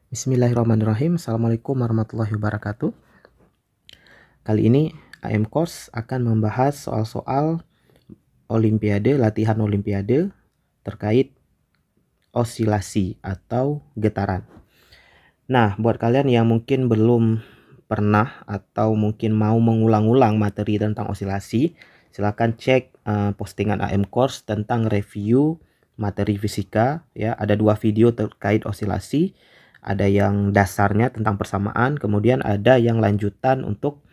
Bismillahirrahmanirrahim. Assalamualaikum warahmatullahi wabarakatuh. Kali ini AM Course akan membahas soal-soal olimpiade, latihan olimpiade terkait osilasi atau getaran. Nah, buat kalian yang mungkin belum pernah atau mungkin mau mengulang-ulang materi tentang osilasi, silakan cek postingan AM Course tentang review materi fisika ya. Ada 2 video terkait osilasi. Ada yang dasarnya tentang persamaan, kemudian ada yang lanjutan untuk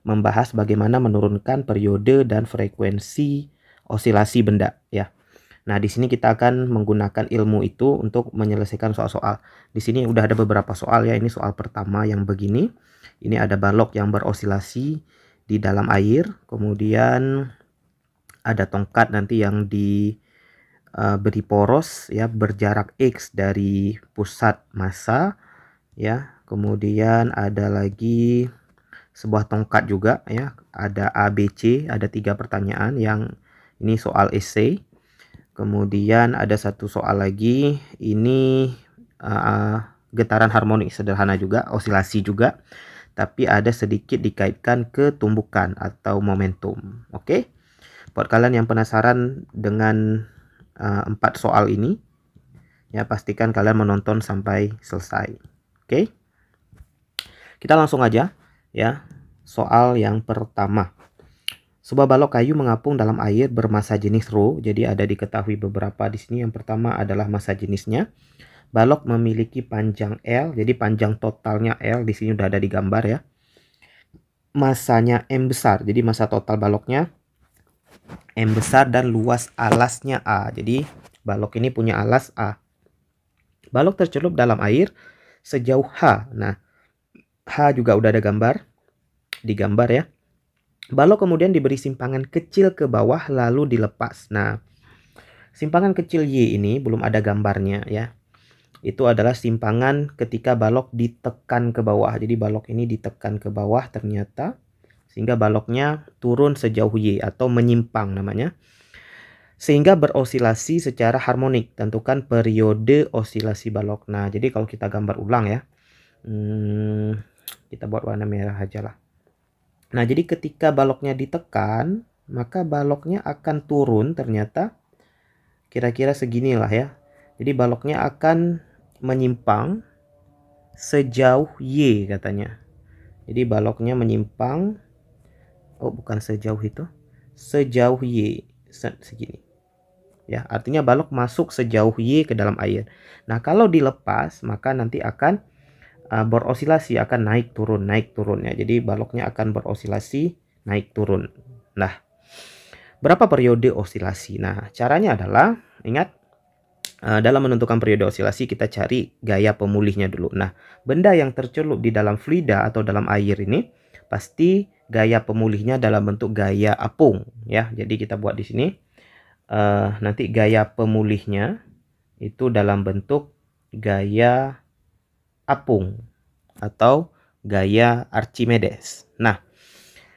membahas bagaimana menurunkan periode dan frekuensi osilasi benda ya. Nah, di sini kita akan menggunakan ilmu itu untuk menyelesaikan soal-soal. Di sini udah ada beberapa soal ya. Ini soal pertama yang begini. Ini ada balok yang berosilasi di dalam air, kemudian ada tongkat nanti yang beri poros ya, berjarak X dari pusat massa ya. Kemudian ada lagi sebuah tongkat juga ya, ada ABC, ada 3 pertanyaan yang ini soal essay. Kemudian ada satu soal lagi, ini getaran harmonik sederhana juga, osilasi juga, tapi ada sedikit dikaitkan ke tumbukan atau momentum. Oke, buat kalian yang penasaran dengan 4 soal ini ya, pastikan kalian menonton sampai selesai. Oke, kita langsung aja ya. Soal yang pertama, sebuah balok kayu mengapung dalam air bermassa jenis ρ. Jadi ada diketahui beberapa di sini. Yang pertama adalah massa jenisnya. Balok memiliki panjang L, jadi panjang totalnya L di sini udah ada di gambar ya. Massanya M besar, jadi massa total baloknya M besar dan luas alasnya A. Jadi balok ini punya alas A. Balok tercelup dalam air sejauh H. Nah, H juga udah ada digambar ya. Balok kemudian diberi simpangan kecil ke bawah lalu dilepas. Nah, simpangan kecil Y ini belum ada gambarnya ya. Itu adalah simpangan ketika balok ditekan ke bawah. Jadi balok ini ditekan ke bawah ternyata, sehingga baloknya turun sejauh Y atau menyimpang namanya. Sehingga berosilasi secara harmonik. Tentukan periode osilasi balok. Nah, jadi kalau kita gambar ulang ya. Kita buat warna merah aja lah. Nah, jadi ketika baloknya ditekan, maka baloknya akan turun ternyata kira-kira seginilah ya. Jadi baloknya akan menyimpang sejauh Y katanya. Jadi baloknya menyimpang, oh bukan sejauh itu, sejauh Y segini ya, artinya balok masuk sejauh Y ke dalam air. Nah, kalau dilepas maka nanti akan berosilasi, akan naik turun ya. Jadi baloknya akan berosilasi naik turun. Nah, berapa periode osilasi? Nah, caranya adalah ingat, dalam menentukan periode osilasi kita cari gaya pemulihnya dulu. Nah, benda yang tercelup di dalam fluida atau dalam air ini pasti gaya pemulihnya dalam bentuk gaya apung ya. Jadi kita buat di sini nanti gaya pemulihnya itu dalam bentuk gaya apung atau gaya Archimedes. Nah,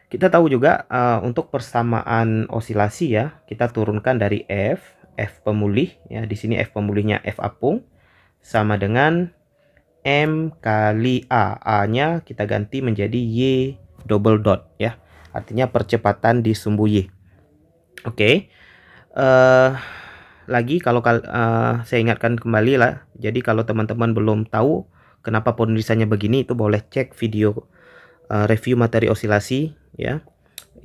kita tahu juga untuk persamaan osilasi ya, kita turunkan dari F pemulih ya. Di sini F pemulihnya F apung sama dengan M kali A. A-nya kita ganti menjadi Y double dot ya. Artinya percepatan di sumbu Y. Oke. Lagi kalau saya ingatkan kembali lah. Jadi kalau teman-teman belum tahu kenapa penulisannya begini, itu boleh cek video review materi osilasi ya,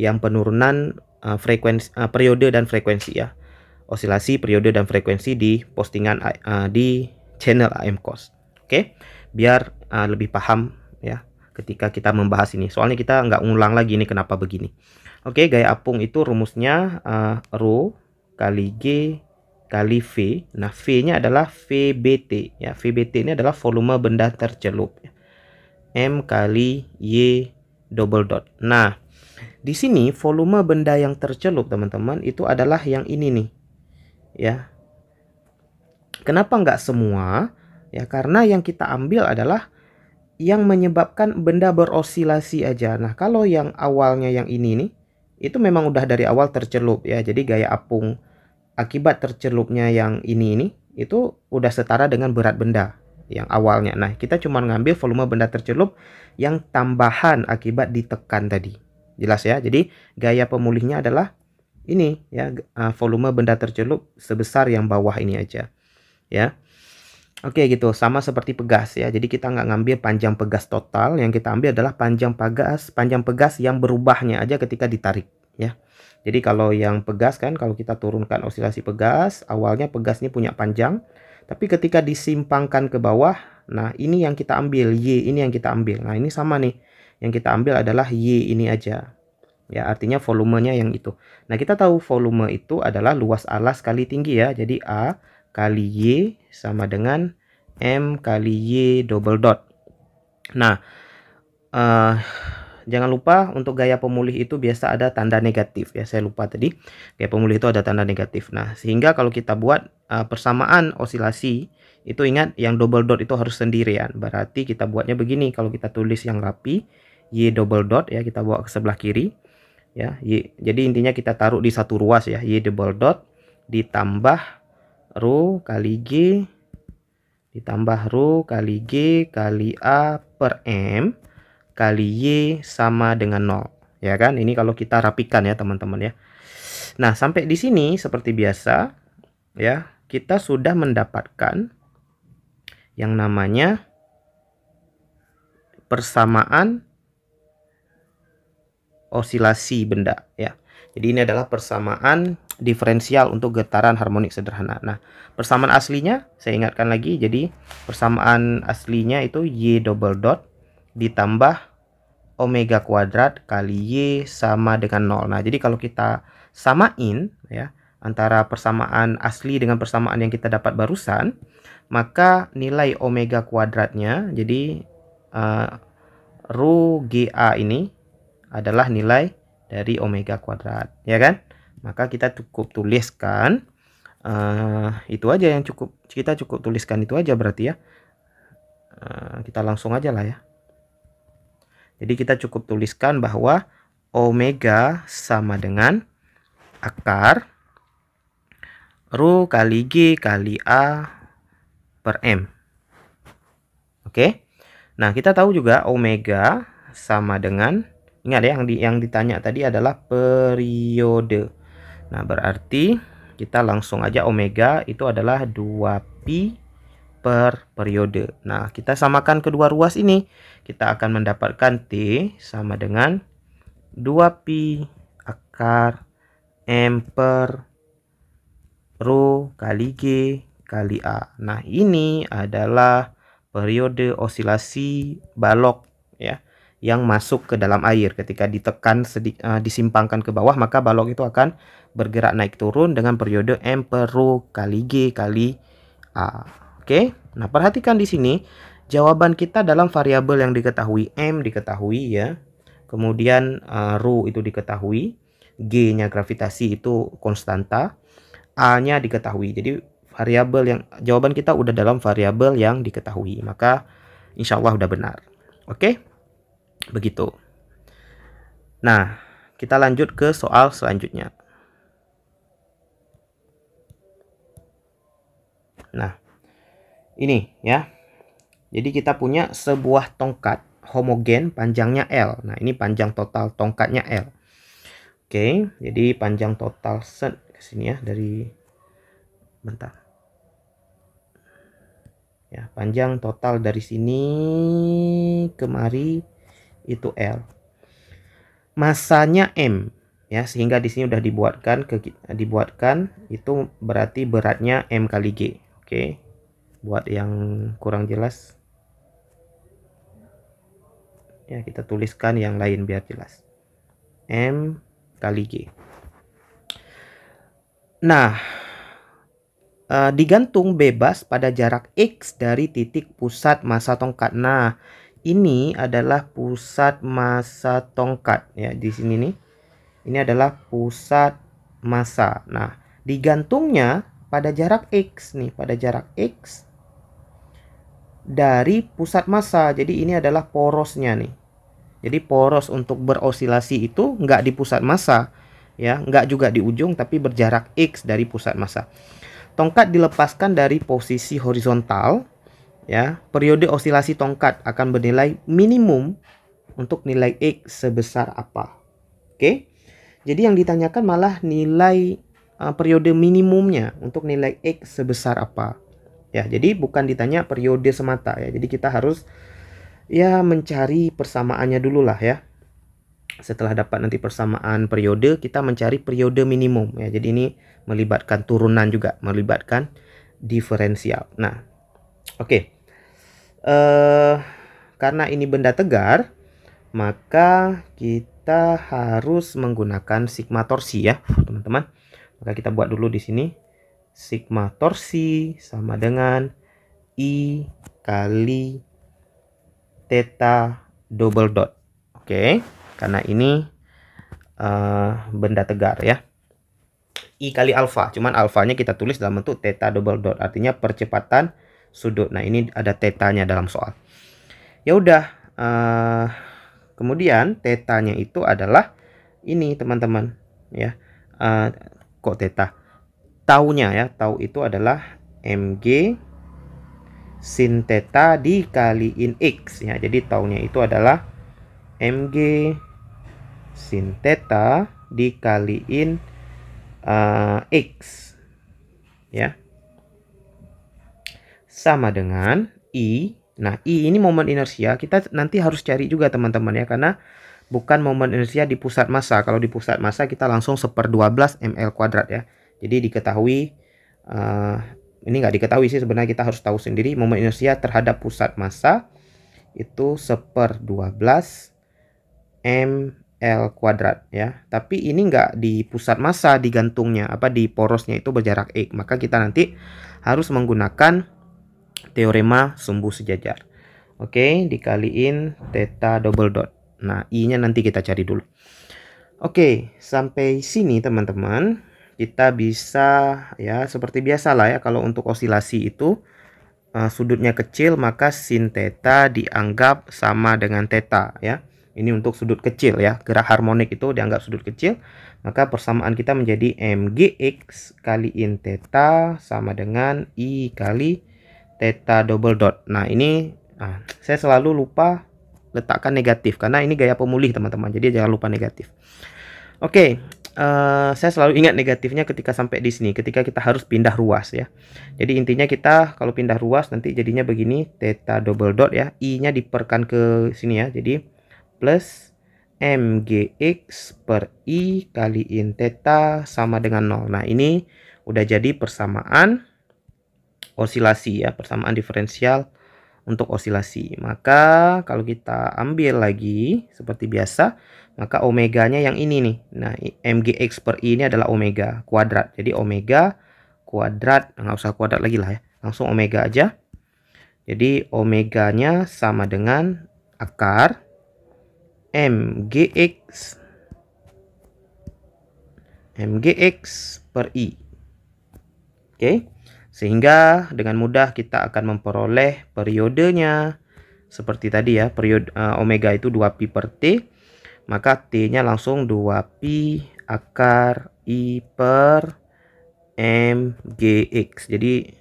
yang penurunan frekuensi, periode dan frekuensi ya. Osilasi, periode dan frekuensi di postingan di channel AM Course. Oke, biar lebih paham ya ketika kita membahas ini. Soalnya kita nggak ngulang lagi ini kenapa begini. Oke, gaya apung itu rumusnya ρ kali G kali V. Nah, V-nya adalah VBT ya. VBT ini adalah volume benda tercelup. M kali Y double dot. Nah, di sini volume benda yang tercelup teman-teman itu adalah yang ini nih ya. Kenapa nggak semua? Ya, karena yang kita ambil adalah yang menyebabkan benda berosilasi aja. Nah, kalau yang awalnya yang ini nih, itu memang udah dari awal tercelup ya. Jadi gaya apung akibat tercelupnya yang ini itu udah setara dengan berat benda yang awalnya. Nah, kita cuma ngambil volume benda tercelup yang tambahan akibat ditekan tadi. Jelas ya? Jadi gaya pemulihnya adalah ini ya, volume benda tercelup sebesar yang bawah ini aja ya. Oke gitu, sama seperti pegas ya. Jadi kita nggak ngambil panjang pegas total, yang kita ambil adalah panjang pegas yang berubahnya aja ketika ditarik ya. Jadi kalau yang pegas kan, kalau kita turunkan osilasi pegas, awalnya pegas ini punya panjang, tapi ketika disimpangkan ke bawah, nah ini yang kita ambil, Y ini yang kita ambil. Nah ini sama nih, yang kita ambil adalah Y ini aja. Ya, artinya volumenya yang itu. Nah, kita tahu volume itu adalah luas alas kali tinggi ya. Jadi A kali Y sama dengan M kali Y double dot. Nah, jangan lupa untuk gaya pemulih itu biasa ada tanda negatif ya. Saya lupa tadi. Gaya pemulih itu ada tanda negatif. Nah, sehingga kalau kita buat persamaan osilasi, itu ingat yang double dot itu harus sendirian. Berarti kita buatnya begini. Kalau kita tulis yang rapi, Y double dot ya, kita bawa ke sebelah kiri. Ya, Y. Jadi intinya kita taruh di satu ruas ya. Y double dot ditambah rho kali G ditambah rho kali G kali A per M kali Y sama dengan 0. Ya kan? Ini kalau kita rapikan ya teman-teman ya. Nah, sampai di sini seperti biasa ya, kita sudah mendapatkan yang namanya persamaan osilasi benda ya. Jadi ini adalah persamaan diferensial untuk getaran harmonik sederhana. Nah, persamaan aslinya saya ingatkan lagi. Jadi persamaan aslinya itu Y double dot ditambah omega kuadrat kali Y sama dengan 0. Nah, jadi kalau kita samain ya antara persamaan asli dengan persamaan yang kita dapat barusan, maka nilai omega kuadratnya jadi rho GA ini adalah nilai dari omega kuadrat, ya kan? Maka kita cukup tuliskan itu aja yang kita cukup tuliskan itu aja berarti ya. Kita langsung aja lah ya. Jadi kita cukup tuliskan bahwa omega sama dengan akar rho kali G kali A per M. Oke. Nah, kita tahu juga omega sama dengan, ingat ya, yang ditanya tadi adalah periode. Nah, berarti kita langsung aja omega itu adalah 2pi per periode. Nah, kita samakan kedua ruas ini. Kita akan mendapatkan T sama dengan 2pi akar M per rho kali G kali A. Nah, ini adalah periode osilasi balok ya, yang masuk ke dalam air. Ketika ditekan disimpangkan ke bawah, maka balok itu akan bergerak naik turun dengan periode M per rho kali G kali A. Oke. Nah, perhatikan di sini jawaban kita dalam variabel yang diketahui. M diketahui ya. Kemudian rho itu diketahui, G-nya gravitasi itu konstanta, A-nya diketahui. Jadi variabel yang jawaban kita udah dalam variabel yang diketahui. Maka insya Allah udah benar. Oke. Begitu. Nah, kita lanjut ke soal selanjutnya. Nah, ini ya. Jadi kita punya sebuah tongkat homogen panjangnya L. Nah, ini panjang total tongkatnya L. Oke, jadi panjang total set ke sini ya, dari bentar. Ya, panjang total dari sini kemari itu L. Masanya M ya, sehingga di sini udah dibuatkan itu berarti beratnya M kali G. Oke. Buat yang kurang jelas ya, kita tuliskan yang lain biar jelas. M kali G. Nah, digantung bebas pada jarak X dari titik pusat massa tongkat. Nah, ini adalah pusat massa tongkat ya, di sini nih. Ini adalah pusat massa. Nah, digantungnya pada jarak X nih, pada jarak X dari pusat massa. Jadi ini adalah porosnya nih. Jadi poros untuk berosilasi itu nggak di pusat massa ya, nggak juga di ujung, tapi berjarak X dari pusat massa. Tongkat dilepaskan dari posisi horizontal ya, periode osilasi tongkat akan bernilai minimum untuk nilai X sebesar apa. Oke. Jadi yang ditanyakan malah nilai periode minimumnya untuk nilai X sebesar apa. Ya, jadi bukan ditanya periode semata ya. Jadi kita harus ya mencari persamaannya dulu lah ya. Setelah dapat nanti persamaan periode, kita mencari periode minimum ya. Jadi ini melibatkan turunan juga, melibatkan diferensial. Nah, oke. Karena ini benda tegar, maka kita harus menggunakan sigma torsi ya, teman-teman. Maka kita buat dulu di sini. Sigma torsi sama dengan I kali theta double dot. Oke, karena ini benda tegar ya. I kali alfa, cuman alfanya kita tulis dalam bentuk theta double dot, artinya percepatan sudut. Nah, ini ada tetanya dalam soal. Ya udah, kemudian tetanya itu adalah ini teman-teman ya. Kok theta? Taunya ya, tau itu adalah mg sin theta dikaliin x ya. Jadi taunya itu adalah mg sin theta dikaliin x ya, sama dengan I. Nah, I ini momen inersia. Kita nanti harus cari juga teman-teman ya, karena bukan momen inersia di pusat massa. Kalau di pusat massa kita langsung 1/12 ml kuadrat ya. Jadi diketahui, ini nggak diketahui sih sebenarnya, kita harus tahu sendiri momen inersia terhadap pusat massa itu 1/12 ml kuadrat ya. Tapi ini nggak di pusat massa, di gantungnya, di porosnya itu berjarak X. Maka kita nanti harus menggunakan teorema sumbu sejajar. Oke, dikaliin theta double dot. Nah, I-nya nanti kita cari dulu. Oke, sampai sini teman-teman. Kita bisa ya seperti biasa lah ya, kalau untuk osilasi itu sudutnya kecil maka sin theta dianggap sama dengan theta ya. Ini untuk sudut kecil ya, gerak harmonik itu dianggap sudut kecil. Maka persamaan kita menjadi mgx kaliin theta sama dengan I kali theta double dot. Nah, ini saya selalu lupa letakkan negatif karena ini gaya pemulih teman-teman. Jadi jangan lupa negatif. Oke, saya selalu ingat negatifnya ketika sampai di sini, ketika kita harus pindah ruas ya. Jadi intinya kita kalau pindah ruas nanti jadinya begini, theta double dot ya, I-nya diperkan ke sini ya. Jadi plus mgx per I kaliin theta sama dengan 0. Nah, ini udah jadi persamaan osilasi ya, persamaan diferensial untuk osilasi. Maka kalau kita ambil lagi seperti biasa, maka omeganya yang ini nih. Nah, mgx per I ini adalah omega kuadrat. Jadi omega kuadrat, nggak usah kuadrat lagi lah ya, langsung omega aja. Jadi omeganya sama dengan akar mgx per I. Oke. Sehingga dengan mudah kita akan memperoleh periodenya seperti tadi ya. Periode omega itu 2pi per T. Maka T-nya langsung 2pi akar I per mgx. Jadi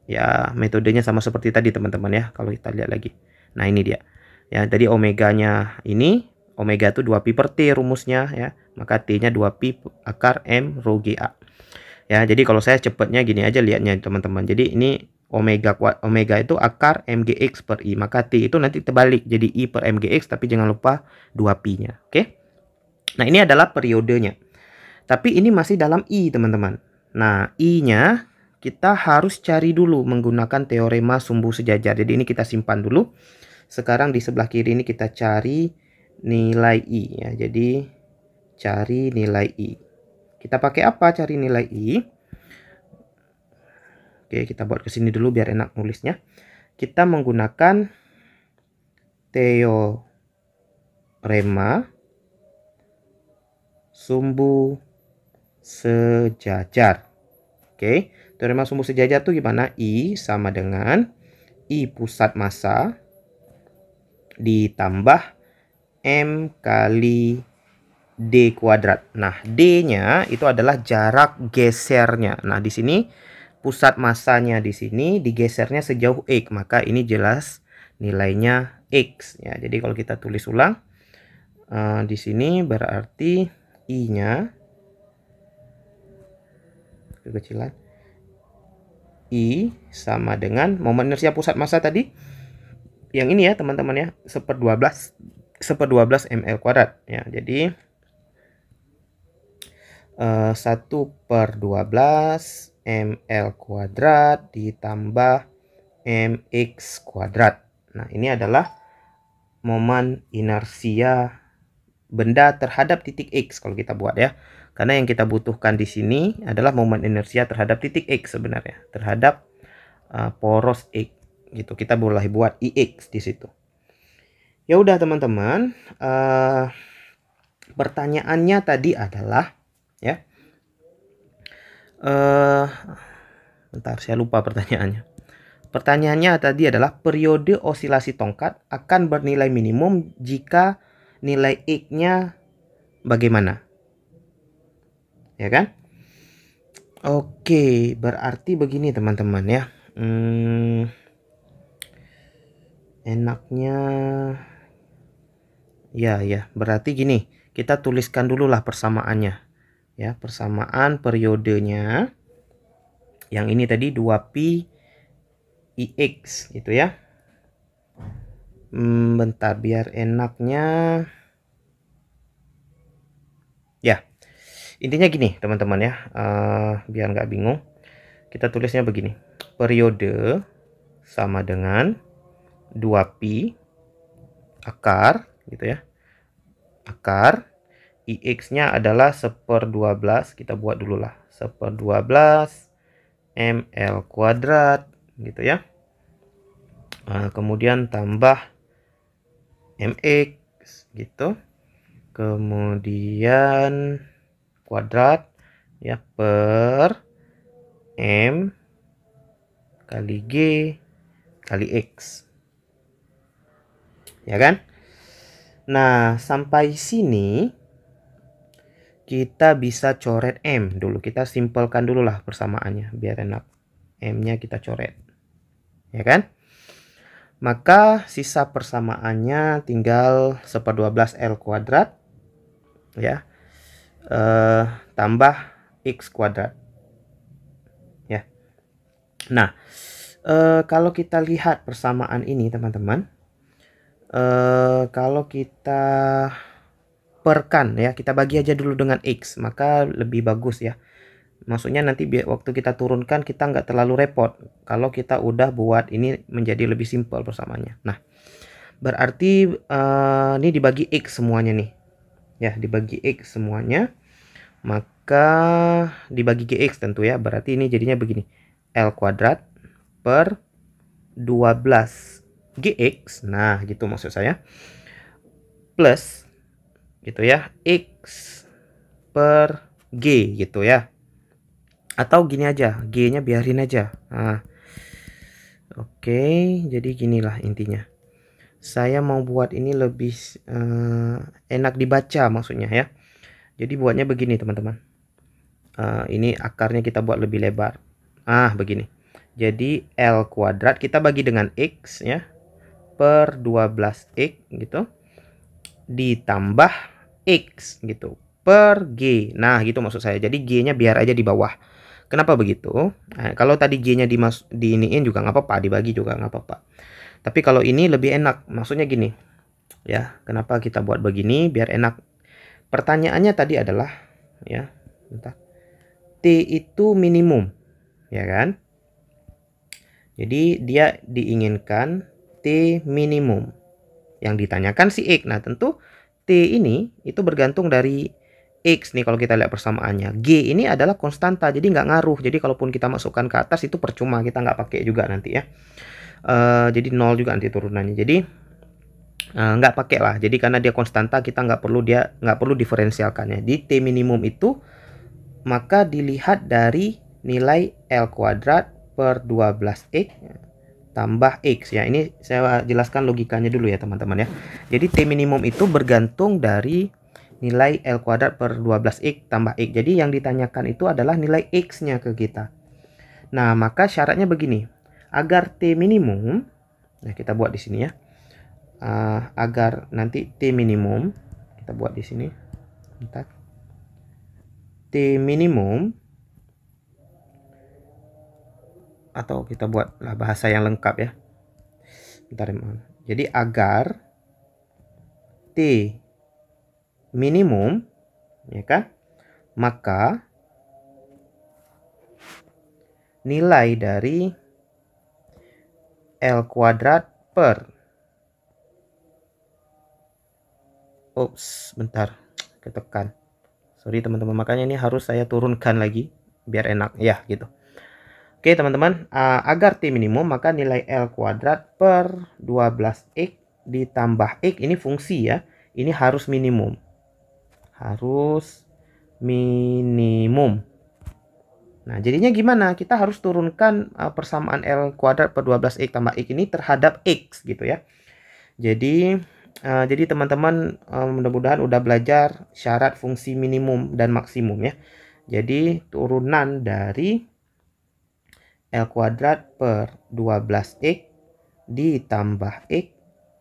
ya metodenya sama seperti tadi teman-teman ya. Kalau kita lihat lagi. Nah, ini dia. Ya, tadi omeganya ini, omega itu 2pi per T rumusnya ya. Maka T-nya 2pi akar M rho GA. Ya, jadi kalau saya cepatnya gini aja lihatnya teman-teman. Jadi ini omega itu akar mgx per I. Maka T itu nanti terbalik jadi I per mgx, tapi jangan lupa 2pi-nya. Oke. Nah, ini adalah periodenya. Tapi ini masih dalam I, teman-teman. Nah, I-nya kita harus cari dulu menggunakan teorema sumbu sejajar. Jadi ini kita simpan dulu. Sekarang di sebelah kiri ini kita cari nilai I ya. Jadi cari nilai I. Kita pakai apa cari nilai I? Oke, kita buat ke sini dulu biar enak nulisnya. Kita menggunakan teorema sumbu sejajar. Oke, teorema sumbu sejajar itu gimana? I sama dengan I pusat massa ditambah M kali D kuadrat. Nah, D-nya itu adalah jarak gesernya. Nah, di sini pusat masanya di sini digesernya sejauh X, maka ini jelas nilainya X ya. Jadi kalau kita tulis ulang di sini berarti I-nya kekecilan I sama dengan momen inersia pusat massa tadi yang ini ya teman-teman ya, 1/12 ml kuadrat ya. Jadi 1/12 ml kuadrat ditambah mx kuadrat. Nah, ini adalah momen inersia benda terhadap titik X kalau kita buat ya. Karena yang kita butuhkan di sini adalah momen inersia terhadap titik X sebenarnya, terhadap poros X gitu. Kita boleh buat IX di situ. Ya udah teman-teman, pertanyaannya tadi adalah ya. Bentar, saya lupa pertanyaannya. Pertanyaannya tadi adalah periode osilasi tongkat akan bernilai minimum jika nilai X-nya bagaimana? Ya kan? Oke, berarti begini teman-teman ya. Enaknya ya, berarti gini. Kita tuliskan dulu lah persamaannya. Ya, persamaan periodenya yang ini tadi 2pi IX gitu ya. Bentar biar enaknya ya. Intinya gini teman-teman ya, biar nggak bingung, kita tulisnya begini. Periode sama dengan 2pi akar gitu ya. Akar IX-nya adalah 1/12, kita buat dulu lah, 1/12 ml kuadrat gitu ya. Kemudian tambah mx gitu, kemudian kuadrat ya per m kali g kali x ya kan. Nah, sampai sini kita bisa coret M dulu. Kita simpelkan dulu lah persamaannya biar enak. M-nya kita coret. Ya kan? Maka sisa persamaannya tinggal 1/12 L kuadrat. Ya. Tambah X kuadrat. Ya. Nah, kalau kita lihat persamaan ini teman-teman. Kalau kita perkan ya, kita bagi aja dulu dengan X, maka lebih bagus ya. Maksudnya nanti waktu kita turunkan kita nggak terlalu repot kalau kita udah buat ini menjadi lebih simpel persamaannya. Nah, berarti ini dibagi X semuanya nih ya, dibagi X semuanya, maka dibagi GX tentu ya. Berarti ini jadinya begini, L kuadrat per 12 GX, nah gitu maksud saya, plus gitu ya, X per G gitu ya. Atau gini aja, G-nya biarin aja. Nah, oke, jadi ginilah intinya. Saya mau buat ini lebih enak dibaca maksudnya ya. Jadi buatnya begini teman-teman. Ini akarnya kita buat lebih lebar. Begini. Jadi L kuadrat kita bagi dengan X ya, per 12X gitu, ditambah X gitu per G. Nah gitu maksud saya. Jadi G-nya biar aja di bawah. Kenapa begitu? Nah, kalau tadi G-nya diiniin juga nggak apa-apa, dibagi juga nggak apa-apa. Tapi kalau ini lebih enak, maksudnya gini ya. Kenapa kita buat begini? Biar enak. Pertanyaannya tadi adalah ya, bentar, T itu minimum ya kan. Jadi dia diinginkan T minimum. Yang ditanyakan si X. Nah tentu T ini itu bergantung dari X nih kalau kita lihat persamaannya. G ini adalah konstanta, jadi nggak ngaruh. Jadi kalaupun kita masukkan ke atas itu percuma, kita nggak pakai juga nanti ya. Jadi 0 juga nanti turunannya. Jadi nggak pakai lah. Jadi karena dia konstanta kita nggak perlu diferensialkannya. Di T minimum itu maka dilihat dari nilai L kuadrat per 12X tambah X ya. Ini saya jelaskan logikanya dulu ya teman-teman ya. Jadi T minimum itu bergantung dari nilai L kuadrat per 12X tambah X. Jadi yang ditanyakan itu adalah nilai X-nya ke kita. Nah, maka syaratnya begini. Agar T minimum, nah kita buat di sini ya. Agar nanti T minimum, kita buat di sini. Bentar. T minimum, atau kita buatlah bahasa yang lengkap ya. Bentar, jadi agar T minimum, ya kan, maka nilai dari L kuadrat per, bentar, ketekan, sorry teman-teman, makanya ini harus saya turunkan lagi biar enak ya gitu. Oke teman-teman, agar T minimum maka nilai L kuadrat per 12X ditambah X, ini fungsi ya, ini harus minimum. Nah jadinya gimana, kita harus turunkan persamaan L kuadrat per 12X tambah X ini terhadap X gitu ya. Jadi teman-teman mudah-mudahan udah belajar syarat fungsi minimum dan maksimum ya. Jadi turunan dari L kuadrat per 12X ditambah X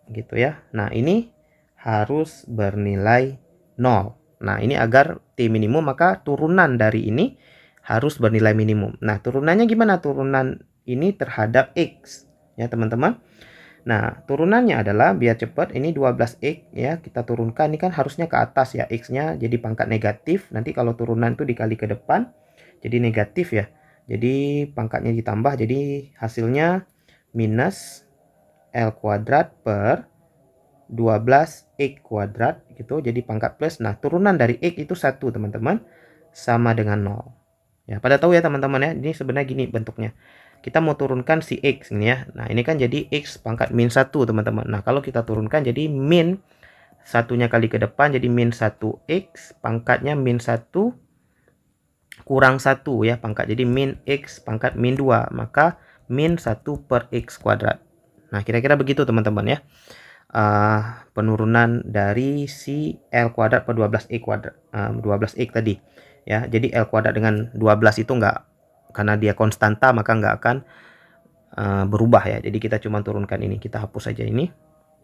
gitu ya. Nah ini harus bernilai 0. Nah ini agar T minimum maka turunan dari ini harus bernilai minimum. Nah turunannya gimana? Turunan ini terhadap X ya teman-teman. Nah turunannya adalah, biar cepat, ini 12X ya, kita turunkan, ini kan harusnya ke atas ya, X-nya jadi pangkat negatif. Nanti kalau turunan itu dikali ke depan jadi negatif ya. Jadi pangkatnya ditambah, jadi hasilnya minus L kuadrat per 12X kuadrat gitu, jadi pangkat plus. Nah turunan dari X itu 1 teman-teman, sama dengan 0 ya. Pada tahu ya teman-teman ya, ini sebenarnya gini bentuknya. Kita mau turunkan si X ini ya. Nah ini kan jadi X pangkat min 1 teman-teman. Nah kalau kita turunkan jadi min satunya kali ke depan, jadi min 1X pangkatnya min 1 kurang 1 ya pangkat, jadi min X pangkat min 2, maka min 1 per X kuadrat. Nah kira-kira begitu teman-teman ya, penurunan dari si L kuadrat per 12X kuadrat, 12X tadi ya. Jadi L kuadrat dengan 12 itu enggak, karena dia konstanta maka enggak akan berubah ya. Jadi kita cuma turunkan ini, kita hapus saja ini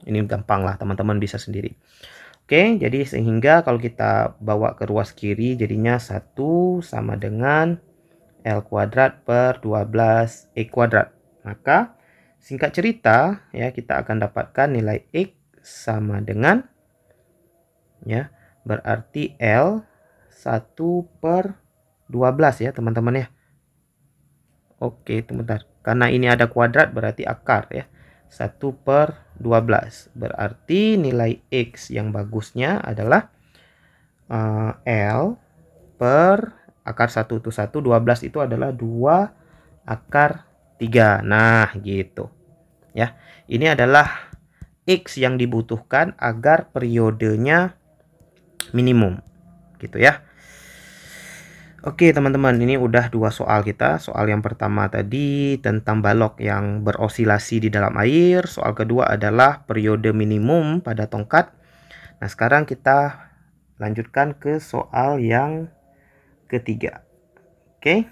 gampang lah, teman-teman bisa sendiri. Oke, jadi sehingga kalau kita bawa ke ruas kiri jadinya 1 sama dengan L kuadrat per 12X kuadrat. Maka singkat cerita ya, kita akan dapatkan nilai X sama dengan ya, berarti L 1 per 12 ya teman-teman ya. Oke sebentar, karena ini ada kuadrat berarti akar ya, 1 per 12 berarti nilai X yang bagusnya adalah L per akar 1 itu 1, 12 itu adalah 2 akar 3. Nah gitu ya, ini adalah X yang dibutuhkan agar periodenya minimum gitu ya. Oke teman-teman, ini udah 2 soal kita. Soal yang pertama tadi tentang balok yang berosilasi di dalam air. Soal kedua adalah periode minimum pada tongkat. Nah sekarang kita lanjutkan ke soal yang ketiga. Oke.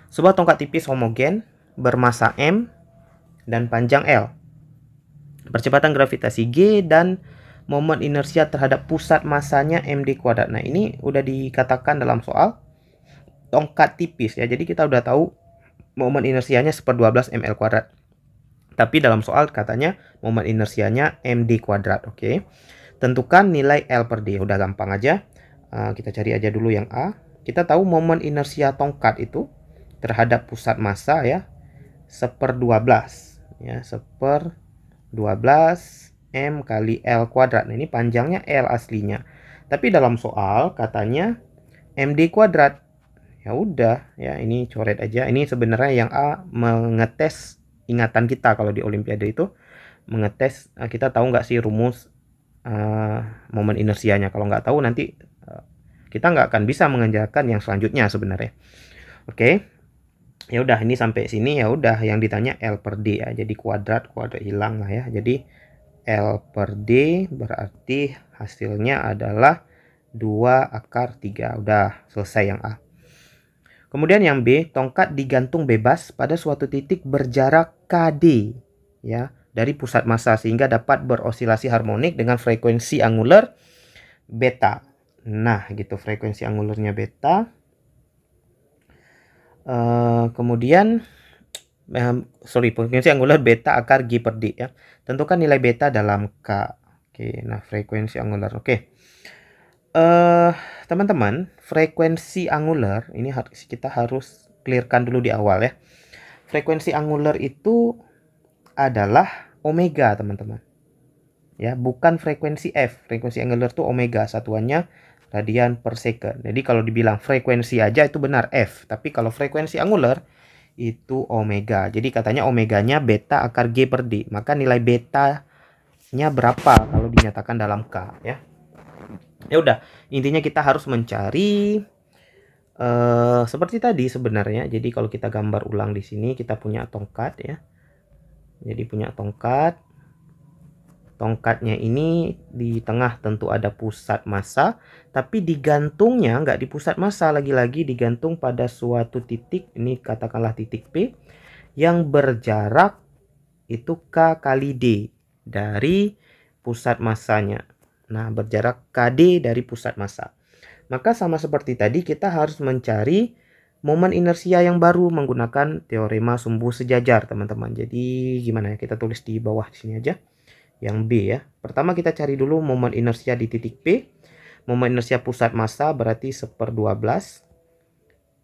Sebuah tongkat tipis homogen bermasa M dan panjang L, percepatan gravitasi G, dan momen inersia terhadap pusat masanya MD kuadrat. Nah ini udah dikatakan dalam soal tongkat tipis ya, jadi kita udah tahu momen inersianya 1/12 ml kuadrat, tapi dalam soal katanya momen inersianya MD kuadrat. Oke, tentukan nilai L per D. Udah gampang aja, kita cari aja dulu yang A. Kita tahu momen inersia tongkat itu terhadap pusat massa ya 1/12 ya, 1/12 M kali L kuadrat. Nah ini panjangnya L aslinya, tapi dalam soal katanya MD kuadrat. Ya udah ya, ini coret aja. Ini sebenarnya yang A mengetes ingatan kita. Kalau di Olimpiade itu mengetes kita tahu nggak sih rumus momen inersianya. Kalau nggak tahu nanti kita nggak akan bisa mengerjakan yang selanjutnya sebenarnya. Oke, ya udah, ini sampai sini ya udah, yang ditanya L per D ya, jadi kuadrat hilang lah ya. Jadi L per D berarti hasilnya adalah 2 akar 3. Udah selesai yang A. Kemudian yang B, tongkat digantung bebas pada suatu titik berjarak KD ya dari pusat massa sehingga dapat berosilasi harmonik dengan frekuensi angular beta. Nah, gitu frekuensi angularnya beta. Kemudian frekuensi angular beta akar G per D ya. Tentukan nilai beta dalam K. Oke, nah frekuensi angular. Oke. Teman-teman, frekuensi angular ini kita harus clearkan dulu di awal ya. Frekuensi angular itu adalah omega, teman-teman. Ya, bukan frekuensi F. Frekuensi angular itu omega, satuannya radian per second. Jadi kalau dibilang frekuensi aja itu benar F, tapi kalau frekuensi angular itu omega. Jadi katanya omeganya beta akar G per D. Maka nilai betanya berapa kalau dinyatakan dalam K ya. Ya udah, intinya kita harus mencari seperti tadi sebenarnya. Jadi kalau kita gambar ulang di sini, kita punya tongkat ya. Jadi punya tongkat. Tongkatnya ini di tengah tentu ada pusat massa, tapi digantungnya nggak di pusat massa, lagi-lagi digantung pada suatu titik, ini katakanlah titik P, yang berjarak itu K kali D dari pusat massanya. Nah, berjarak KD dari pusat massa. Maka sama seperti tadi, kita harus mencari momen inersia yang baru menggunakan teorema sumbu sejajar, teman-teman. Jadi gimana ya? Kita tulis di bawah di sini aja. Yang B ya. Pertama kita cari dulu momen inersia di titik P. Momen inersia pusat massa berarti 1/12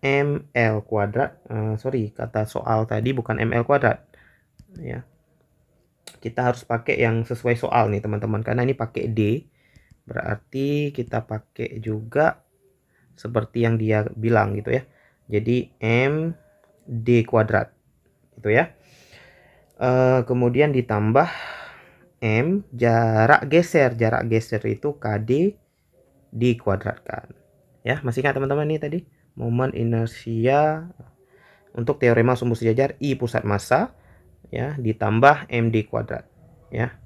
ml kuadrat. Sorry, kata soal tadi bukan ml kuadrat. Ya. Kita harus pakai yang sesuai soal nih teman-teman, karena ini pakai D. Berarti kita pakai juga seperti yang dia bilang gitu ya. Jadi M D kuadrat gitu ya. Kemudian ditambah M jarak geser itu KD dikuadratkan ya. Masih ingat teman-teman ini tadi momen inersia untuk teorema sumbu sejajar I pusat massa ya ditambah MD kuadrat ya.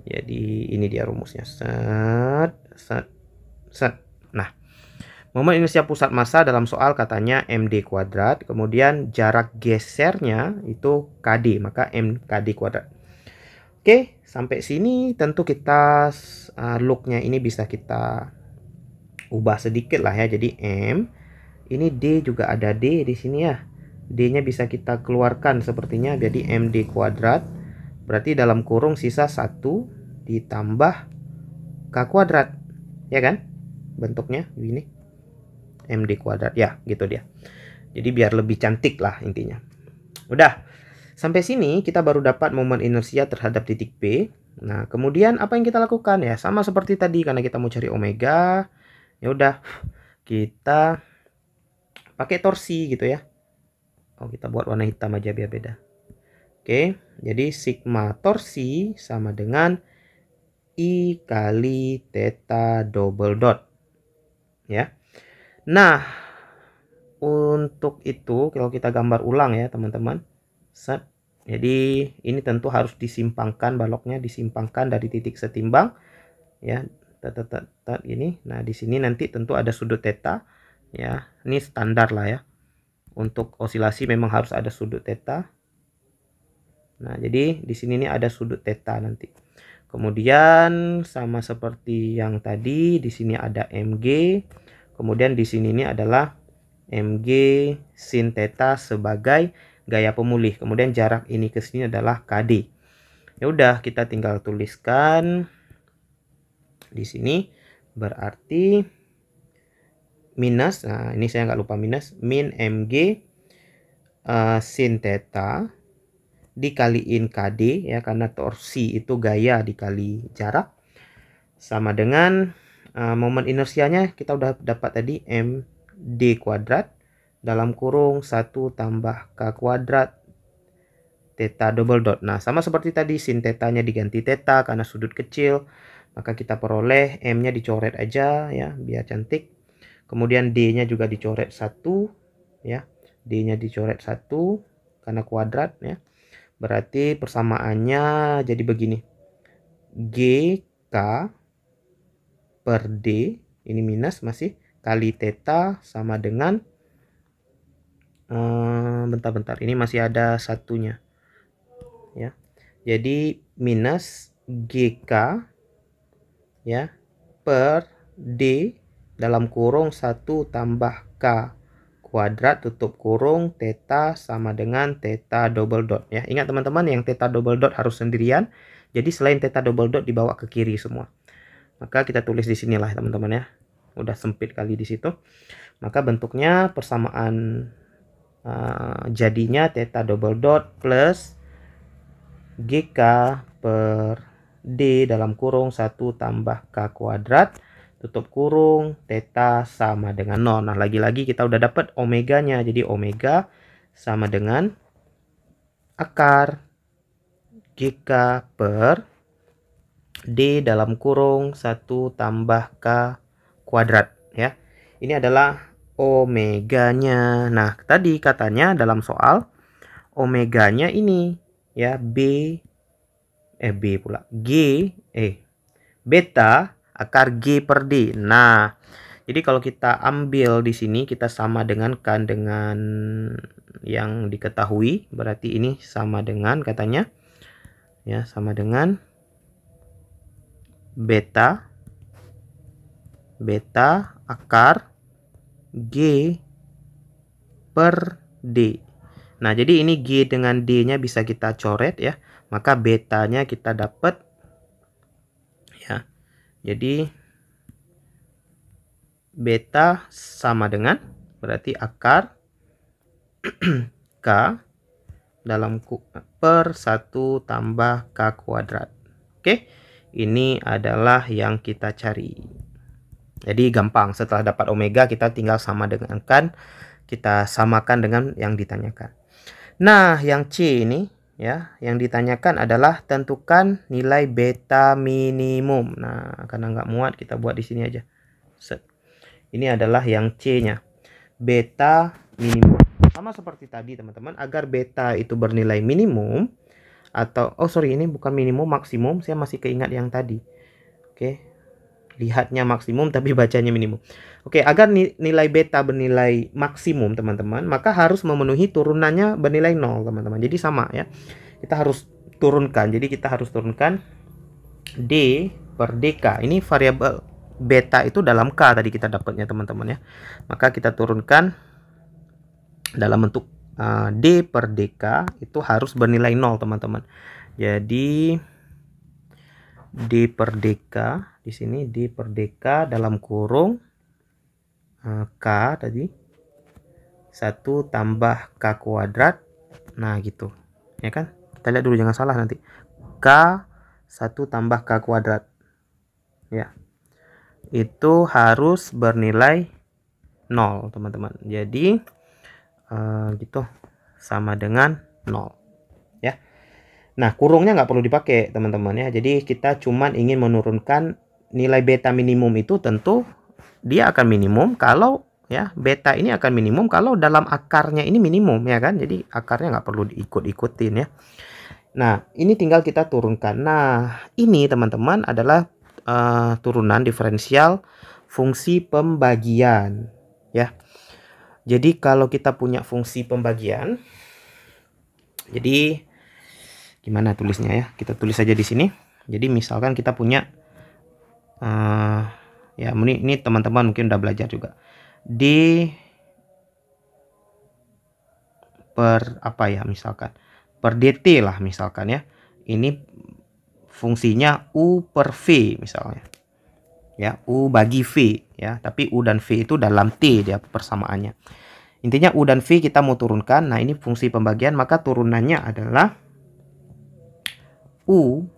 Jadi ini dia rumusnya, set. Nah, momen inersia pusat massa dalam soal katanya MD kuadrat, kemudian jarak gesernya itu KD, maka MKD kuadrat. Oke, sampai sini tentu kita looknya ini bisa kita ubah sedikit lah ya. Jadi M, ini D juga ada D di sini ya. D-nya bisa kita keluarkan sepertinya, jadi MD kuadrat. Berarti dalam kurung sisa 1 ditambah K kuadrat. Ya kan? Bentuknya begini. MD kuadrat. Ya, gitu dia. Jadi biar lebih cantik lah intinya. Udah. Sampai sini kita baru dapat momen inersia terhadap titik P. Nah, kemudian apa yang kita lakukan ya? Sama seperti tadi, karena kita mau cari omega. Ya udah, kita pakai torsi gitu ya. Oh, kita buat warna hitam aja biar beda. Oke, jadi sigma torsi sama dengan I kali theta double dot. Ya. Nah, untuk itu kalau kita gambar ulang ya, teman-teman. Set. Jadi ini tentu harus disimpangkan, baloknya disimpangkan dari titik setimbang ya. Ini. Nah, di sini nanti tentu ada sudut theta ya. Ini standar lah ya. Untuk osilasi memang harus ada sudut theta. Nah, jadi di sini nih ada sudut theta nanti. Kemudian sama seperti yang tadi, di sini ada MG. Kemudian di sini ini adalah MG sin theta sebagai gaya pemulih. Kemudian jarak ini ke sini adalah KD. Ya udah, kita tinggal tuliskan di sini. Berarti minus, nah ini saya nggak lupa minus, min MG sin theta dikaliin KD ya, karena torsi itu gaya dikali jarak, sama dengan momen inersianya kita udah dapat tadi MD kuadrat dalam kurung 1 tambah K kuadrat theta double dot. Nah, sama seperti tadi, sin tetanya diganti theta karena sudut kecil, maka kita peroleh M-nya dicoret aja ya biar cantik. Kemudian D-nya juga dicoret 1 ya. D-nya dicoret 1 karena kuadrat ya. Berarti persamaannya jadi begini. GK per D, ini minus masih, kali theta sama dengan bentar-bentar, ini masih ada satunya ya. Jadi minus GK ya per D dalam kurung 1 tambah K kuadrat tutup kurung theta sama dengan theta double dot ya. Ingat teman-teman, yang theta double dot harus sendirian. Jadi selain theta double dot dibawa ke kiri semua. Maka kita tulis di sinilah teman-teman ya. Udah sempit kali di situ. Maka bentuknya persamaan jadinya theta double dot plus GK per D dalam kurung 1 tambah K kuadrat tutup kurung theta sama dengan 0. Nah, lagi-lagi kita udah dapat omeganya. Jadi omega sama dengan akar GK per D dalam kurung 1 tambah K kuadrat ya. Ini adalah omeganya. Nah, tadi katanya dalam soal omeganya ini ya beta akar G per D. Nah, jadi kalau kita ambil di sini, kita sama dengankan dengan yang diketahui, berarti ini sama dengan katanya ya, sama dengan beta akar G per D. Nah, jadi ini G dengan D-nya bisa kita coret ya. Maka betanya kita dapat ya. Jadi beta sama dengan berarti akar K dalam per 1 tambah K kuadrat. Oke, ini adalah yang kita cari. Jadi gampang, setelah dapat omega kita tinggal sama dengankan, kita samakan dengan yang ditanyakan. Nah, yang C ini ya, yang ditanyakan adalah tentukan nilai beta minimum. Nah, karena nggak muat kita buat di sini aja. Set. Ini adalah yang C-nya. Beta minimum. Sama seperti tadi teman-teman, agar beta itu bernilai minimum atau ini bukan minimum, maksimum. Saya masih keingat yang tadi. Oke. Lihatnya maksimum tapi bacanya minimum. Oke, agar nilai beta bernilai maksimum teman-teman, maka harus memenuhi turunannya bernilai 0 teman-teman. Jadi sama ya. Kita harus turunkan. Jadi kita harus turunkan D per DK. Ini variabel beta itu dalam K tadi kita dapatnya teman-teman ya. Maka kita turunkan dalam bentuk D per DK itu harus bernilai 0 teman-teman. Jadi D per DK di sini, D per DK dalam kurung K tadi 1 tambah K kuadrat. Nah gitu ya kan, kita lihat dulu jangan salah nanti. K 1 tambah K kuadrat ya, itu harus bernilai 0 teman-teman. Jadi gitu sama dengan 0 ya. Nah, kurungnya nggak perlu dipakai teman-teman ya. Jadi kita cuman ingin menurunkan nilai beta minimum itu, tentu dia akan minimum kalau ya, beta ini akan minimum kalau dalam akarnya ini minimum ya kan. Jadi akarnya nggak perlu diikut-ikutin ya. Nah, ini tinggal kita turunkan. Nah, ini teman-teman adalah turunan diferensial fungsi pembagian ya. Jadi kalau kita punya fungsi pembagian, jadi gimana tulisnya ya? Kita tulis saja di sini. Jadi misalkan kita punya ya ini teman-teman mungkin udah belajar juga. D per apa ya, misalkan per dt lah misalkan ya. Ini fungsinya U per V misalnya. Ya, U bagi V ya, tapi U dan V itu dalam T dia persamaannya. Intinya U dan V kita mau turunkan. Nah, ini fungsi pembagian, maka turunannya adalah U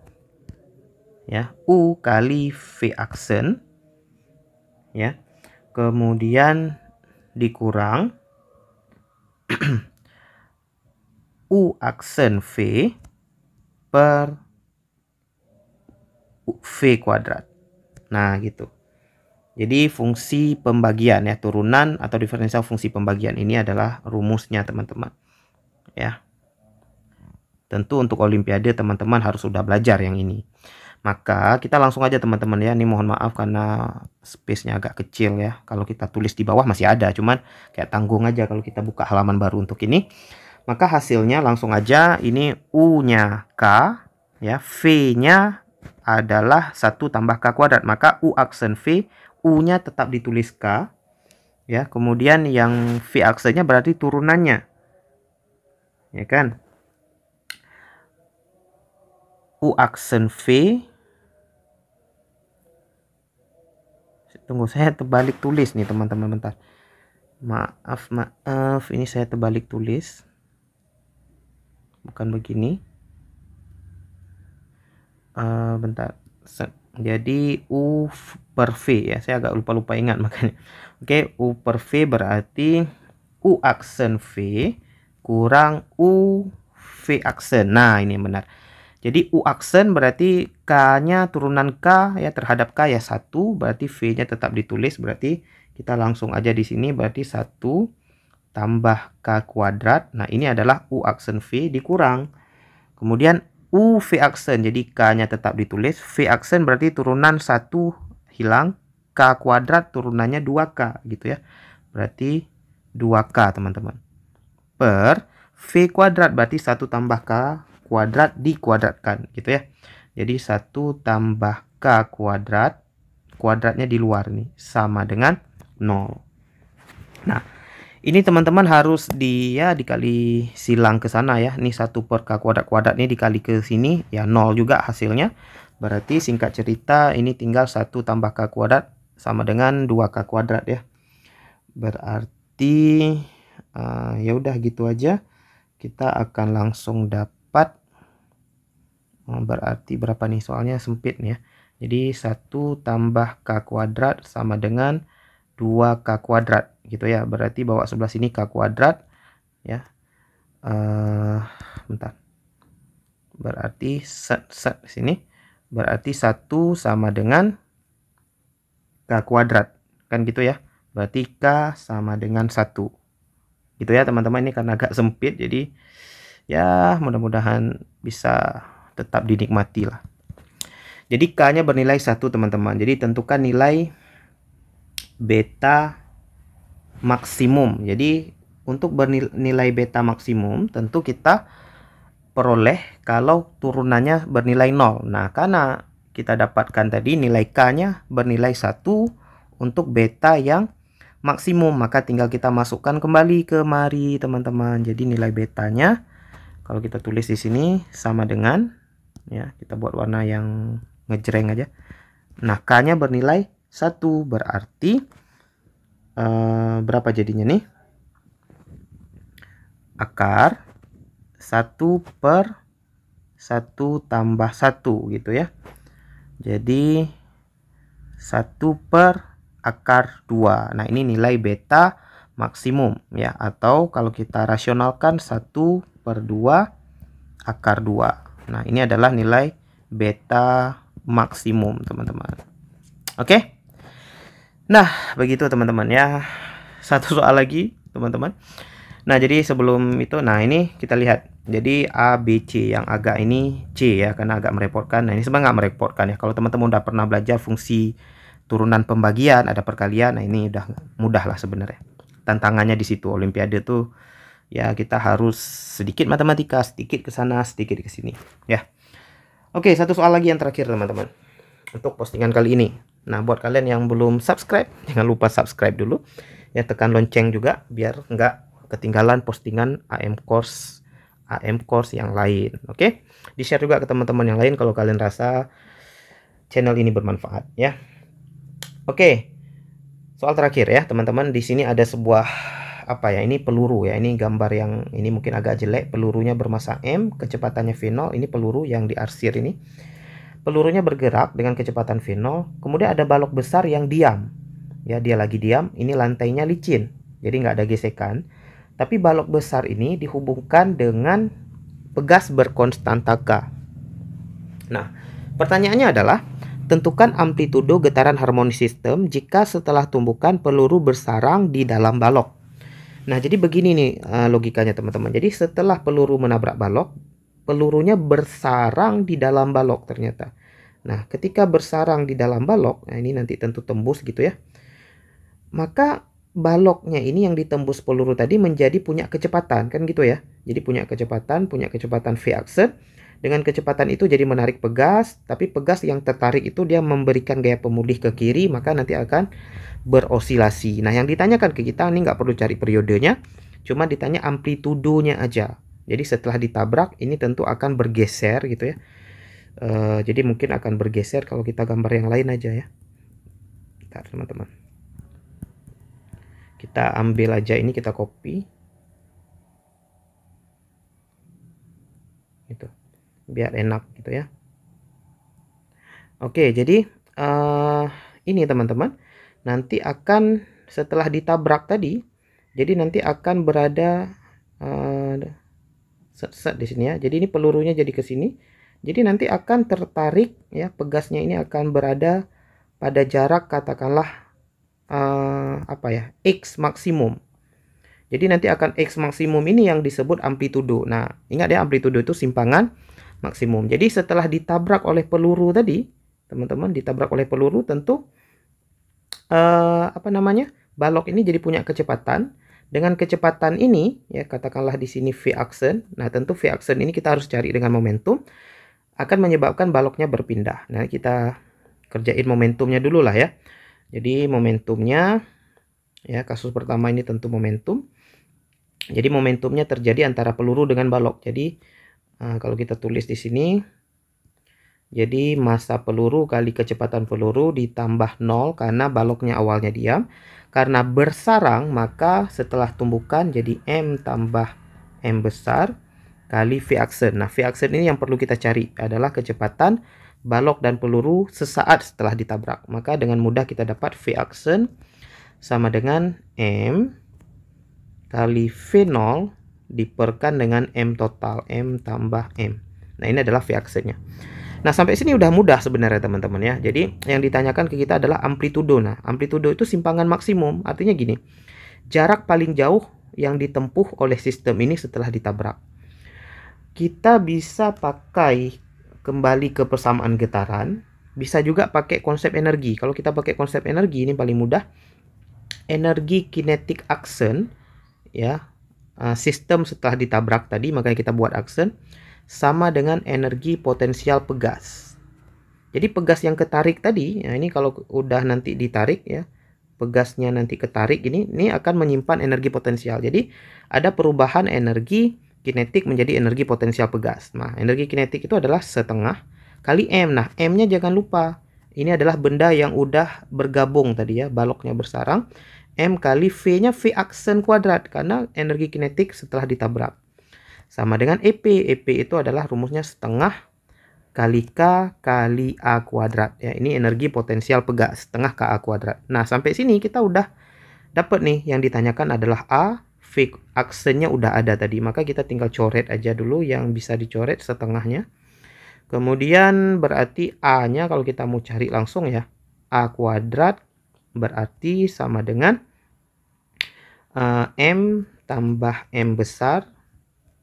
ya, U kali V aksen ya, kemudian dikurang U aksen V per V kuadrat. Nah gitu. Jadi fungsi pembagian ya, turunan atau diferensial fungsi pembagian ini adalah rumusnya teman-teman ya. Tentu untuk olimpiade teman-teman harus sudah belajar yang ini. Maka kita langsung aja teman-teman ya. Ini mohon maaf karena space-nya agak kecil ya. Kalau kita tulis di bawah masih ada, cuman kayak tanggung aja kalau kita buka halaman baru untuk ini. Maka hasilnya langsung aja, ini U-nya K ya, V-nya adalah 1 tambah K kuadrat. Maka U aksen V, U-nya tetap ditulis K ya. Kemudian yang V aksennya berarti turunannya. Ya kan? U aksen V. Tunggu, saya terbalik tulis nih teman-teman, bentar. Maaf, ini saya terbalik tulis. Bukan begini. Bentar. Jadi U per V ya, saya agak lupa ingat makanya. Oke, U per V berarti U aksen V kurang U V aksen. Nah, ini yang benar. Jadi U aksen berarti K-nya turunan K ya, terhadap K ya 1, berarti V-nya tetap ditulis, berarti kita langsung aja di sini berarti 1 tambah K kuadrat. Nah, ini adalah U aksen V dikurang. Kemudian U V aksen, jadi K-nya tetap ditulis, V aksen berarti turunan 1 hilang, K kuadrat turunannya 2K gitu ya. Berarti 2K teman-teman. Per V kuadrat berarti 1 tambah K kuadrat dikuadratkan gitu ya. Jadi 1 tambah K kuadrat, kuadratnya di luar nih, sama dengan 0. Nah, ini teman-teman harus dikali silang ke sana ya. Ini 1 per K kuadrat ini dikali ke sini ya, 0 juga hasilnya. Berarti singkat cerita ini tinggal 1 tambah K kuadrat sama dengan 2K kuadrat ya. Berarti ya udah gitu aja. Kita akan langsung dapat, berarti berapa nih, soalnya sempit nih ya. Jadi 1 tambah K kuadrat sama dengan 2K kuadrat gitu ya. Berarti bawa sebelah sini K kuadrat ya. Bentar. Berarti set sini. Berarti 1 sama dengan K kuadrat. Kan gitu ya. Berarti K sama dengan 1. Gitu ya teman-teman, ini karena agak sempit jadi ya mudah-mudahan bisa tetap dinikmati lah. Jadi K-nya bernilai 1 teman-teman. Jadi tentukan nilai beta maksimum. Jadi untuk bernilai beta maksimum tentu kita peroleh kalau turunannya bernilai 0. Nah, karena kita dapatkan tadi nilai K-nya bernilai 1 untuk beta yang maksimum, maka tinggal kita masukkan kembali ke mari teman-teman. Jadi nilai betanya kalau kita tulis di sini sama dengan ya, kita buat warna yang ngejreng aja. Nah, K-nya bernilai 1 berarti berapa jadinya nih? Akar 1 per 1 tambah 1 gitu ya. Jadi 1 per akar 2. Nah, ini nilai beta maksimum ya, atau kalau kita rasionalkan 1 per 2 akar 2. Nah, ini adalah nilai beta maksimum teman-teman. Oke. Nah, begitu teman-teman ya. Satu soal lagi teman-teman. Nah, jadi sebelum itu, nah ini kita lihat. Jadi A, B, C, yang agak ini C ya, karena agak merepotkan. Nah, ini sebenarnya nggak merepotkan ya. Kalau teman-teman udah pernah belajar fungsi turunan pembagian, ada perkalian, nah ini udah mudah lah sebenarnya. Tantangannya di situ, olimpiade tuh ya kita harus sedikit matematika, sedikit ke sana, sedikit ke sini ya. Oke, satu soal lagi yang terakhir teman-teman untuk postingan kali ini. Nah, buat kalian yang belum subscribe, jangan lupa subscribe dulu ya, tekan lonceng juga biar nggak ketinggalan postingan AM Course yang lain. Oke, di share juga ke teman-teman yang lain kalau kalian rasa channel ini bermanfaat ya. Oke, soal terakhir ya teman-teman. Di sini ada sebuah apa ya, ini peluru ya, ini gambar yang ini mungkin agak jelek. Pelurunya bermassa M, kecepatannya V0. Ini peluru yang diarsir ini. Pelurunya bergerak dengan kecepatan V0. Kemudian ada balok besar yang diam ya, dia lagi diam. Ini lantainya licin, jadi nggak ada gesekan. Tapi balok besar ini dihubungkan dengan pegas berkonstanta K. Nah, pertanyaannya adalah tentukan amplitudo getaran harmonis sistem jika setelah tumbukan peluru bersarang di dalam balok. Nah, jadi begini nih logikanya teman-teman. Jadi setelah peluru menabrak balok, pelurunya bersarang di dalam balok ternyata. Nah, ketika bersarang di dalam balok, nah ini nanti tentu tembus gitu ya. Maka baloknya ini yang ditembus peluru tadi menjadi punya kecepatan, kan gitu ya. Jadi punya kecepatan V aksen. Dengan kecepatan itu jadi menarik pegas, tapi pegas yang tertarik itu dia memberikan gaya pemulih ke kiri, maka nanti akan berosilasi. Nah, yang ditanyakan ke kita ini nggak perlu cari periodenya, cuma ditanya amplitudonya aja. Jadi setelah ditabrak ini tentu akan bergeser gitu ya. Jadi mungkin akan bergeser kalau kita gambar yang lain aja ya. Bentar teman-teman. Kita ambil aja ini, kita copy. Gitu. Biar enak gitu ya. Oke, jadi ini teman-teman. Nanti akan setelah ditabrak tadi, jadi nanti akan berada set di sini ya. Jadi ini pelurunya jadi ke sini. Jadi nanti akan tertarik ya, pegasnya ini akan berada pada jarak katakanlah apa ya, X maksimum. Jadi nanti akan X maksimum ini yang disebut amplitudo. Nah, ingat ya, amplitudo itu simpangan maksimum. Jadi setelah ditabrak oleh peluru tadi, teman-teman, ditabrak oleh peluru tentu apa namanya? Balok ini jadi punya kecepatan. Dengan kecepatan ini ya, katakanlah di sini V aksen. Nah, tentu V aksen ini kita harus cari dengan momentum, akan menyebabkan baloknya berpindah. Nah, kita kerjain momentumnya dulu lah ya. Jadi momentumnya ya, kasus pertama ini tentu momentum. Jadi momentumnya terjadi antara peluru dengan balok. Jadi kalau kita tulis di sini, jadi massa peluru kali kecepatan peluru ditambah 0 karena baloknya awalnya diam. Karena bersarang, maka setelah tumbukan jadi M tambah M besar kali V aksen. Nah, V aksen ini yang perlu kita cari adalah kecepatan balok dan peluru sesaat setelah ditabrak. Maka dengan mudah kita dapat V aksen sama dengan M kali V0 diperkan dengan M total, M tambah M. Nah, ini adalah V aksennya. Nah, sampai sini udah mudah sebenarnya teman-teman ya. Jadi yang ditanyakan ke kita adalah amplitudo. Nah, amplitudo itu simpangan maksimum. Artinya gini, jarak paling jauh yang ditempuh oleh sistem ini setelah ditabrak. Kita bisa pakai kembali ke persamaan getaran. Bisa juga pakai konsep energi. Kalau kita pakai konsep energi ini paling mudah. Energi kinetik aksen ya, sistem setelah ditabrak tadi, makanya kita buat aksen, sama dengan energi potensial pegas. Jadi pegas yang ketarik tadi, ya ini kalau udah nanti ditarik ya, pegasnya nanti ketarik ini akan menyimpan energi potensial. Jadi ada perubahan energi kinetik menjadi energi potensial pegas. Nah, energi kinetik itu adalah setengah kali M. Nah, M-nya jangan lupa. Ini adalah benda yang udah bergabung tadi ya, baloknya bersarang. M kali V-nya V aksen kuadrat karena energi kinetik setelah ditabrak. Sama dengan EP. EP itu adalah rumusnya setengah kali K kali A kuadrat. Ya, ini energi potensial pegas, setengah KA kuadrat. Nah, sampai sini kita udah dapat nih, yang ditanyakan adalah A, V aksennya udah ada tadi. Maka kita tinggal coret aja dulu yang bisa dicoret setengahnya. Kemudian berarti A-nya kalau kita mau cari langsung ya, A kuadrat berarti sama dengan M tambah M besar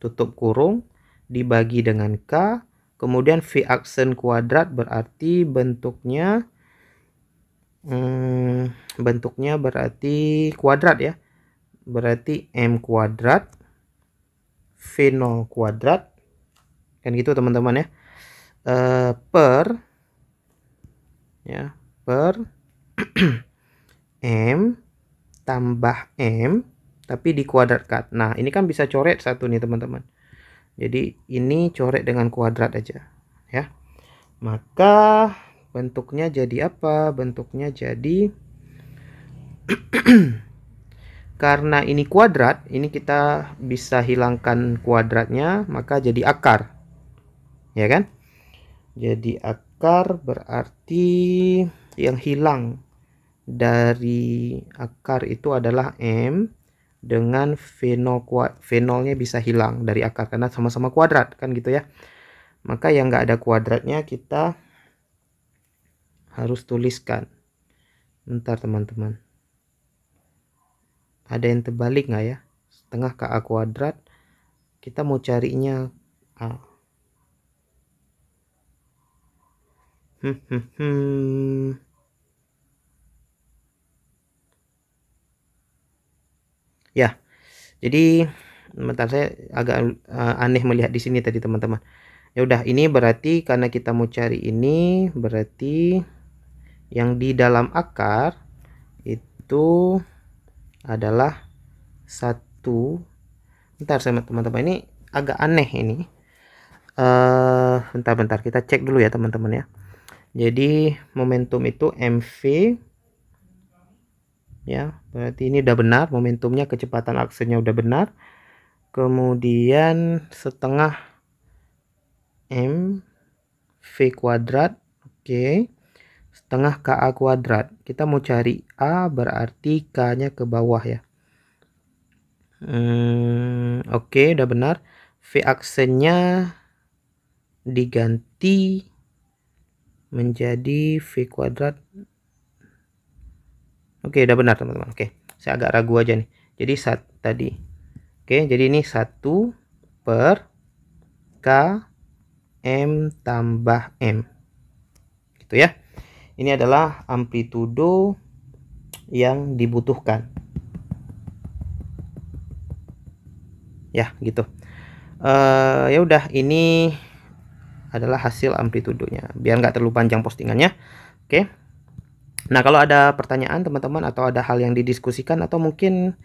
tutup kurung dibagi dengan K, kemudian V aksen kuadrat berarti bentuknya berarti kuadrat ya, berarti M kuadrat V0 kuadrat, kan gitu teman-teman ya, per M tambah M tapi dikuadratkan. Nah, ini kan bisa coret satu nih teman-teman. Jadi ini coret dengan kuadrat aja ya. Maka bentuknya jadi apa? Bentuknya jadi karena ini kuadrat, ini kita bisa hilangkan kuadratnya, maka jadi akar. Ya kan? Jadi akar berarti yang hilang dari akar itu adalah M dengan V0-nya bisa hilang dari akar karena sama-sama kuadrat kan gitu ya. Maka yang nggak ada kuadratnya kita harus tuliskan. Bentar teman-teman. Ada yang terbalik nggak ya? Setengah KA kuadrat. Kita mau carinya A. Ya, jadi bentar, saya agak aneh melihat di sini tadi teman-teman. Ya udah, ini berarti karena kita mau cari ini, berarti yang di dalam akar itu adalah 1. Bentar teman-teman, ini agak aneh ini. Bentar kita cek dulu ya teman-teman ya. Jadi momentum itu MV ya, berarti ini udah benar, momentumnya, kecepatan aksenya udah benar. Kemudian setengah MV kuadrat, oke, setengah KA kuadrat. Kita mau cari A, berarti K nya ke bawah ya. Oke, udah benar. V aksennya diganti menjadi V kuadrat. Oke, udah benar teman-teman. Oke, saya agak ragu aja nih. Jadi tadi. Oke, jadi ini 1 per K M tambah M. Gitu ya. Ini adalah amplitudo yang dibutuhkan. Ya, gitu. Ya udah, ini adalah hasil amplitudonya. Biar nggak terlalu panjang postingannya. Oke. Nah, kalau ada pertanyaan teman-teman, atau ada hal yang didiskusikan, atau mungkin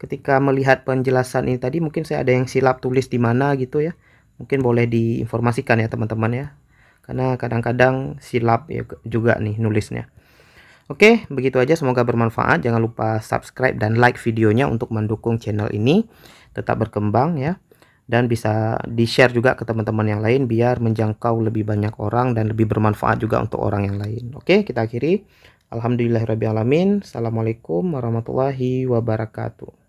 ketika melihat penjelasan ini tadi mungkin saya ada yang silap tulis di mana gitu ya, mungkin boleh diinformasikan ya teman-teman ya, karena kadang-kadang silap ya juga nih nulisnya. Oke, begitu aja, semoga bermanfaat. Jangan lupa subscribe dan like videonya untuk mendukung channel ini tetap berkembang ya, dan bisa di-share juga ke teman-teman yang lain biar menjangkau lebih banyak orang dan lebih bermanfaat juga untuk orang yang lain. Oke, kita akhiri. Alhamdulillahirabbil alamin. Assalamualaikum warahmatullahi wabarakatuh.